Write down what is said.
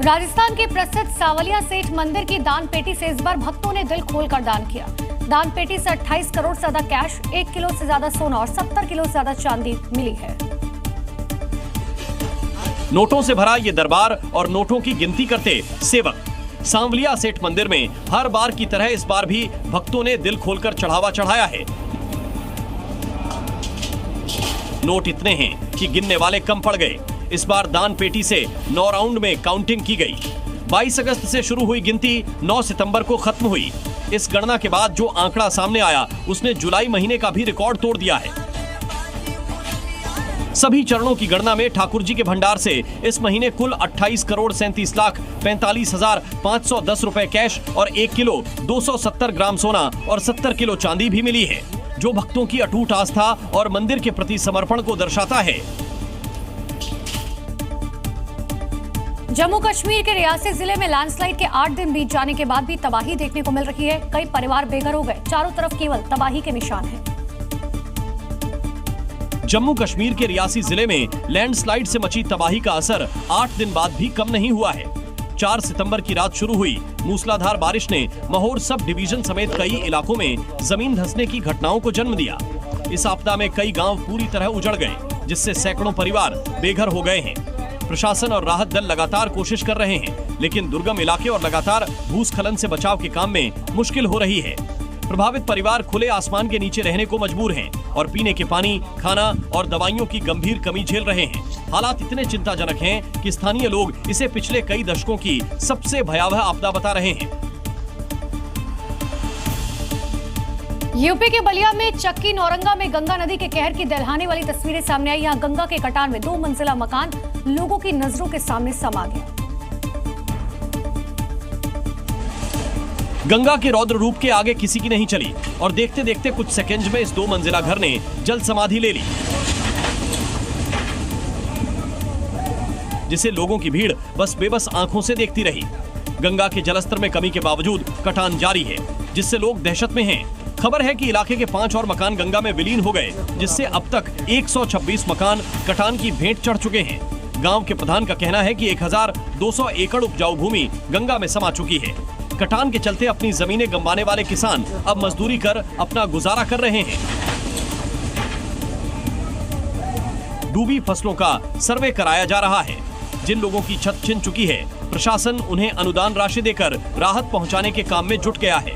राजस्थान के प्रसिद्ध सांवलिया सेठ मंदिर की दान पेटी से इस बार भक्तों ने दिल खोलकर दान किया। दान पेटी से 28 करोड़ से ज्यादा कैश, 1 किलो से ज्यादा सोना और 70 किलो से ज्यादा चांदी मिली है। नोटों से भरा ये दरबार और नोटों की गिनती करते सेवक। सांवलिया सेठ मंदिर में हर बार की तरह इस बार भी भक्तों ने दिल खोलकर चढ़ावा चढ़ाया है। नोट इतने हैं कि गिनने वाले कम पड़ गए। इस बार दान पेटी से 9 राउंड में काउंटिंग की गई। 22 अगस्त से शुरू हुई गिनती 9 सितंबर को खत्म हुई। इस गणना के बाद जो आंकड़ा सामने आया उसने जुलाई महीने का भी रिकॉर्ड तोड़ दिया है। सभी चरणों की गणना में ठाकुर जी के भंडार से इस महीने कुल 28 करोड़ 37 लाख 45 हजार 510 रुपए कैश और 1 किलो 270 ग्राम सोना और 70 किलो चांदी भी मिली है, जो भक्तों की अटूट आस्था और मंदिर के प्रति समर्पण को दर्शाता है। जम्मू कश्मीर के रियासी जिले में लैंडस्लाइड के 8 दिन बीत जाने के बाद भी तबाही देखने को मिल रही है। कई परिवार बेघर हो गए। चारों तरफ केवल तबाही के निशान हैं। जम्मू कश्मीर के रियासी जिले में लैंडस्लाइड से मची तबाही का असर 8 दिन बाद भी कम नहीं हुआ है। 4 सितंबर की रात शुरू हुई मूसलाधार बारिश ने महोर सब डिवीजन समेत कई इलाकों में जमीन धंसने की घटनाओं को जन्म दिया। इस आपदा में कई गांव पूरी तरह उजड़ गए, जिससे सैकड़ों परिवार बेघर हो गए हैं। प्रशासन और राहत दल लगातार कोशिश कर रहे हैं, लेकिन दुर्गम इलाके और लगातार भूस्खलन से बचाव के काम में मुश्किल हो रही है। प्रभावित परिवार खुले आसमान के नीचे रहने को मजबूर हैं और पीने के पानी, खाना और दवाइयों की गंभीर कमी झेल रहे हैं। हालात इतने चिंताजनक हैं कि स्थानीय लोग इसे पिछले कई दशकों की सबसे भयावह आपदा बता रहे हैं। यूपी के बलिया में चक्की नौरंगा में गंगा नदी के कहर की दहलाने वाली तस्वीरें सामने आई। यहाँ गंगा के कटान में 2 मंजिला मकान लोगों की नजरों के सामने समा गया। गंगा के रौद्र रूप के आगे किसी की नहीं चली और देखते देखते कुछ सेकंड में इस 2 मंजिला घर ने जल समाधि ले ली, जिसे लोगों की भीड़ बस बेबस आंखों से देखती रही। गंगा के जलस्तर में कमी के बावजूद कटान जारी है, जिससे लोग दहशत में हैं। खबर है कि इलाके के 5 और मकान गंगा में विलीन हो गए, जिससे अब तक 126 मकान कटान की भेंट चढ़ चुके हैं। गांव के प्रधान का कहना है कि 1200 एकड़ उपजाऊ भूमि गंगा में समा चुकी है। कटान के चलते अपनी जमीनें गंवाने वाले किसान अब मजदूरी कर अपना गुजारा कर रहे हैं। डूबी फसलों का सर्वे कराया जा रहा है। जिन लोगों की छत छिन चुकी है, प्रशासन उन्हें अनुदान राशि देकर राहत पहुंचाने के काम में जुट गया है।